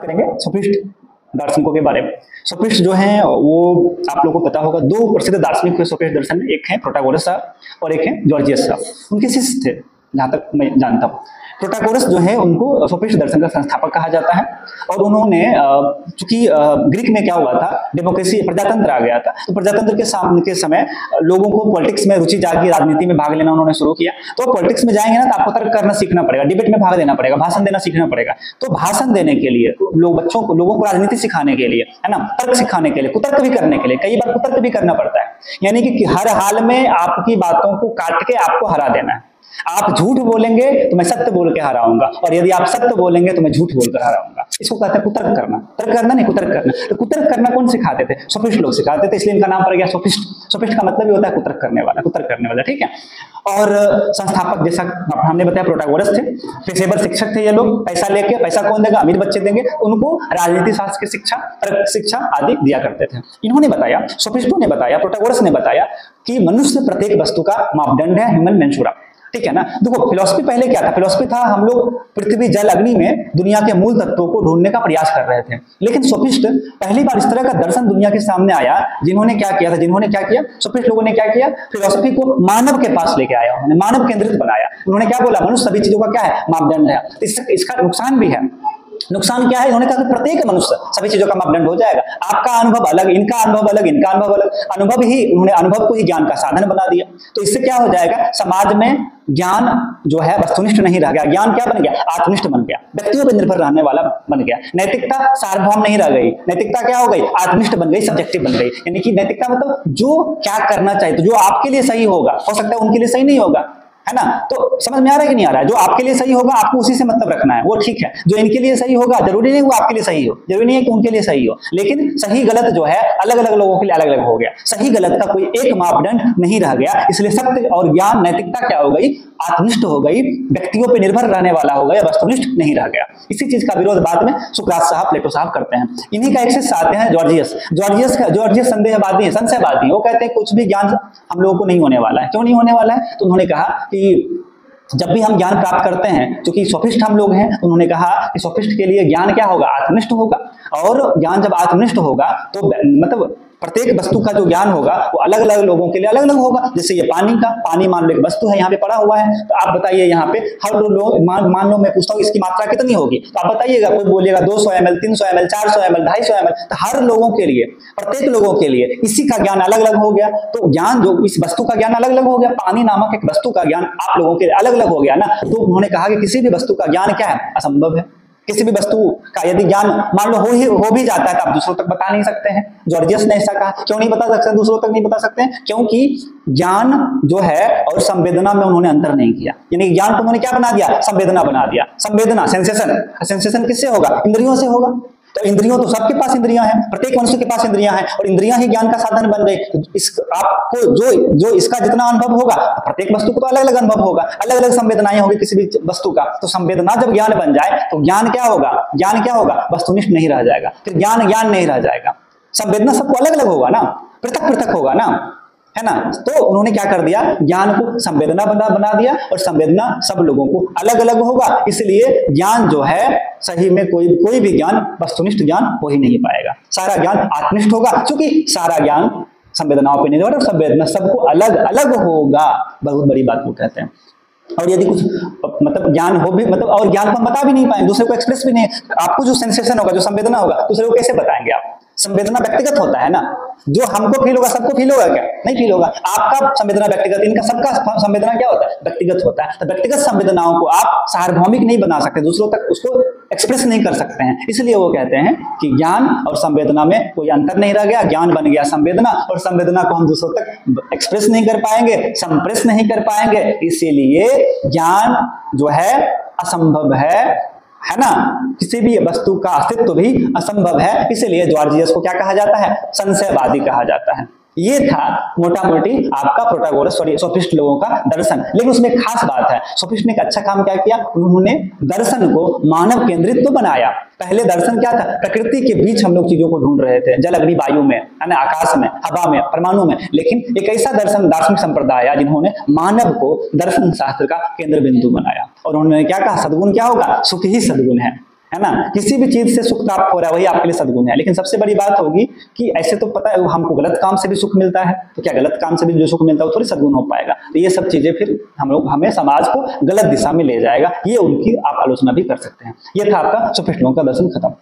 करेंगे सोफिस्ट दार्शनिकों के बारे में। सोफिस्ट जो हैं वो आप लोगों को पता होगा, दो प्रसिद्ध दार्शनिक हुए सोफिस्ट दर्शन में, एक है प्रोटागोरस साहब और एक है जॉर्जियस साहब। उनके शिष्य थे जहाँ तक मैं जानता हूँ। प्रोटागोरस जो है उनको सोफिस्ट दर्शन का संस्थापक कहा जाता है और उन्होंने चूंकि ग्रीक में क्या हुआ था, डेमोक्रेसी प्रजातंत्र आ गया था, तो प्रजातंत्र के समय लोगों को पॉलिटिक्स में रुचि जागी, राजनीति में भाग लेना उन्होंने शुरू किया। तो पॉलिटिक्स में जाएंगे ना तो आपको तर्क करना सीखना पड़ेगा, डिबेट में भाग लेना पड़ेगा, भाषण देना सीखना पड़ेगा। तो भाषण देने के लिए लोगों को राजनीति सिखाने के लिए, है ना, तर्क सिखाने के लिए, कुतर्क भी करने के लिए, कई बार कुतर्क भी करना पड़ता है। यानी कि हर हाल में आपकी बातों को काट के आपको हरा देना है। आप झूठ बोलेंगे तो मैं सत्य बोल के हराऊंगा, और यदि आप सत्य बोलेंगे तो मैं झूठ बोलकर हराऊंगा। इसको कहते हैं कुतर्क करना। तर्क करना नहीं, कुतर्क करना। तो कुतर्क करना कौन सिखाते थे? सोफिस्ट लोग सिखाते थे, इसलिए इनका नाम पड़ गया सोफिस्ट। सोफिस्ट का मतलब ही होता है कुतर्क करने वाला, कुतर्क करने वाला, ठीक है। और संस्थापक जैसा हमने बताया प्रोटागोरस थे, पेशेवर शिक्षक थे ये लोग। पैसा लेके, पैसा कौन देगा? अमीर बच्चे देंगे। उनको राजनीति शास्त्र की शिक्षा, तर्क शिक्षा आदि दिया करते थे। इन्होंने बताया, सोफिस्टों ने बताया, प्रोटागोरस ने बताया कि मनुष्य प्रत्येक वस्तु का मापदंड है, ह्यूमन मेंसूरा, ठीक है ना। देखो फिलॉसफी पहले क्या था? फिलॉसफी था हम लोग पृथ्वी जल अग्नि में दुनिया के मूल तत्वों को ढूंढने का प्रयास कर रहे थे। लेकिन सोफिस्ट पहली बार इस तरह का दर्शन दुनिया के सामने आया। जिन्होंने क्या किया था, जिन्होंने क्या किया, सोफिस्ट लोगों ने क्या किया, फिलॉसफी को मानव के पास लेके आया, उन्होंने मानव केंद्रित बनाया। उन्होंने क्या बोला? मनुष्य सभी चीजों का क्या है? मापदंड है। इसका नुकसान भी है। नुकसान क्या है? उन्होंने कहा कि प्रत्येक मनुष्य सभी चीजों का मापदंड हो जाएगा। आपका अनुभव अलग, इनका अनुभव अलग, इनका अनुभव अलग। अनुभव ही, उन्होंने अनुभव को ही ज्ञान का साधन बना दिया। तो इससे क्या हो जाएगा? समाज में ज्ञान जो है वस्तुनिष्ठ नहीं रह गया। ज्ञान क्या बन गया? आत्मनिष्ठ बन गया, व्यक्तियों पर निर्भर रहने वाला बन गया। नैतिकता सार्वभौम नहीं रह गई। नैतिकता क्या हो गई? आत्मनिष्ठ बन गई, सब्जेक्टिव बन गई। यानी कि नैतिकता मतलब जो क्या करना चाहिए, तो जो आपके लिए सही होगा, हो सकता है उनके लिए सही नहीं होगा, है ना। तो समझ में आ रहा है कि नहीं आ रहा है? जो आपके लिए सही होगा आपको उसी से मतलब रखना है, वो ठीक है। जो इनके लिए सही होगा जरूरी नहीं वो आपके लिए सही हो, जरूरी नहीं है कि उनके लिए सही हो। लेकिन सही गलत जो है अलग अलग लोगों के लिए अलग अलग हो गया। सही गलत का कोई एक मापदंड नहीं रह गया। इसलिए सत्य और ज्ञान, नैतिकता क्या हो गई? आत्मनिष्ठ हो गई, व्यक्तियों पर निर्भर रहने वाला हो गया, वस्तुनिष्ठ नहीं रह गया। इसी चीज का विरोध बाद में सुकरात साहब, प्लेटो साहब करते हैं। इन्हीं का एक शिष्य आते हैं जॉर्जियस। जॉर्जियस संदेहवादी है, संशयवादी है। वो कहते हैं कुछ भी ज्ञान हम लोगों को नहीं होने वाला है। क्यों नहीं होने वाला है? तो उन्होंने कहा कि जब भी हम ज्ञान प्राप्त करते हैं, क्योंकि सोफिस्ट हम लोग हैं, उन्होंने कहा कि सोफिस्ट के लिए ज्ञान क्या होगा? आत्मनिष्ठ होगा। और ज्ञान जब आत्मनिष्ठ होगा तो मतलब प्रत्येक वस्तु का जो ज्ञान होगा वो अलग अलग लोगों के लिए अलग अलग होगा। जैसे ये पानी का, पानी मान लो एक वस्तु है, यहाँ पे पड़ा हुआ है, तो आप बताइए यहाँ पे हर लोग मान लो मैं पूछता हूँ इसकी मात्रा कितनी होगी, तो आप बताइएगा। कोई बोलेगा 200 ml, 300 ml, 400 ml, 250 ml। तो हर लोगों के लिए, प्रत्येक लोगों के लिए इसी का ज्ञान अलग अलग हो गया। तो ज्ञान जो इस वस्तु का ज्ञान अलग अलग हो गया, पानी नामक एक वस्तु का ज्ञान आप लोगों के लिए अलग अलग हो गया ना। तो उन्होंने कहा कि किसी भी वस्तु का ज्ञान क्या है? असंभव है। किसी भी वस्तु का यदि ज्ञान मान लो हो भी जाता है तो आप दूसरों तक बता नहीं सकते हैं। जॉर्जियस ने ऐसा कहा। क्यों नहीं बता सकते? दूसरों तक नहीं बता सकते हैं क्योंकि ज्ञान जो है और संवेदना में उन्होंने अंतर नहीं किया। यानी ज्ञान को उन्होंने क्या बना दिया? संवेदना बना दिया। संवेदना, सेंसेशन किससे होगा? इंद्रियों से होगा। तो इंद्रियों तो सबके पास इंद्रियां हैं, प्रत्येक मनुष्य के पास इंद्रियां हैं, और इंद्रियां ही ज्ञान का साधन बन गई। आपको जो इसका जितना अनुभव होगा, प्रत्येक वस्तु को तो अलग अलग अनुभव होगा, अलग अलग संवेदनाएं होगी किसी भी वस्तु का। तो संवेदना जब ज्ञान बन जाए तो ज्ञान क्या होगा? ज्ञान क्या होगा? वस्तुनिष्ठ नहीं रह जाएगा। फिर ज्ञान नहीं रह जाएगा। संवेदना सबको अलग अलग होगा ना, पृथक पृथक होगा ना, है ना। तो उन्होंने क्या कर दिया? ज्ञान को संवेदना बना दिया, और संवेदना सब लोगों को अलग अलग होगा। इसलिए ज्ञान जो है सही में कोई भी ज्ञान वस्तुनिष्ठ ज्ञान हो ही नहीं पाएगा। सारा ज्ञान आत्मनिष्ठ होगा, क्योंकि सारा ज्ञान संवेदनाओं पर निर्भर, और संवेदना सबको अलग अलग होगा। बहुत बड़ी बात वो कहते हैं। और यदि कुछ मतलब ज्ञान हो भी, मतलब और ज्ञान को हम बता भी नहीं पाएंगे, दूसरे को एक्सप्रेस भी नहीं। आपको जो सेंसेशन होगा, जो संवेदना होगा, दूसरे को कैसे बताएंगे आप? संवेदना व्यक्तिगत होता है ना। जो हमको फील होगा सबको फील होगा क्या? नहीं फील होगा। आपका संवेदना व्यक्तिगत, इनका सबका संवेदना क्या होता है? व्यक्तिगत होता है। तो व्यक्तिगत संवेदनाओं को आप सार्वभौमिक नहीं बना सकते, दूसरों तक उसको एक्सप्रेस नहीं कर सकते हैं। इसलिए वो कहते हैं कि ज्ञान और संवेदना में कोई अंतर नहीं रह गया। ज्ञान बन गया संवेदना, और संवेदना को हम दूसरों तक एक्सप्रेस नहीं कर पाएंगे, संप्रेस नहीं कर पाएंगे। इसीलिए ज्ञान जो है असंभव है ना। किसी भी वस्तु का अस्तित्व भी असंभव है। इसलिए जॉर्जियस को क्या कहा जाता है? संशयवादी कहा जाता है। ये था मोटा मोटी आपका प्रोटागोरस सोफिस्ट लोगों का दर्शन। लेकिन उसमें एक खास बात है, सोफिस्ट ने एक अच्छा काम क्या किया? उन्होंने दर्शन को मानव केंद्रित तो बनाया। पहले दर्शन क्या था? प्रकृति के बीच हम लोग चीजों को ढूंढ रहे थे, जल अग्नि वायु में, है ना, आकाश में, हवा में, परमाणु में। लेकिन एक ऐसा दार्शनिक संप्रदाय आया जिन्होंने मानव को दर्शन शास्त्र का केंद्र बिंदु बनाया। और उन्होंने क्या कहा? सद्गुण क्या होगा? सुख ही सद्गुण है है ना, किसी भी चीज से सुख प्राप्त हो रहा है वही आपके लिए सद्गुण है। लेकिन सबसे बड़ी बात होगी कि ऐसे तो पता है हमको गलत काम से भी सुख मिलता है, तो क्या गलत काम से भी जो सुख मिलता है वो थोड़ी सद्गुण हो पाएगा। तो ये सब चीजें फिर हमें समाज को गलत दिशा में ले जाएगा, ये उनकी आप आलोचना भी कर सकते हैं। ये था आपका सुफिष्ट लोगों का दर्शन खत्म।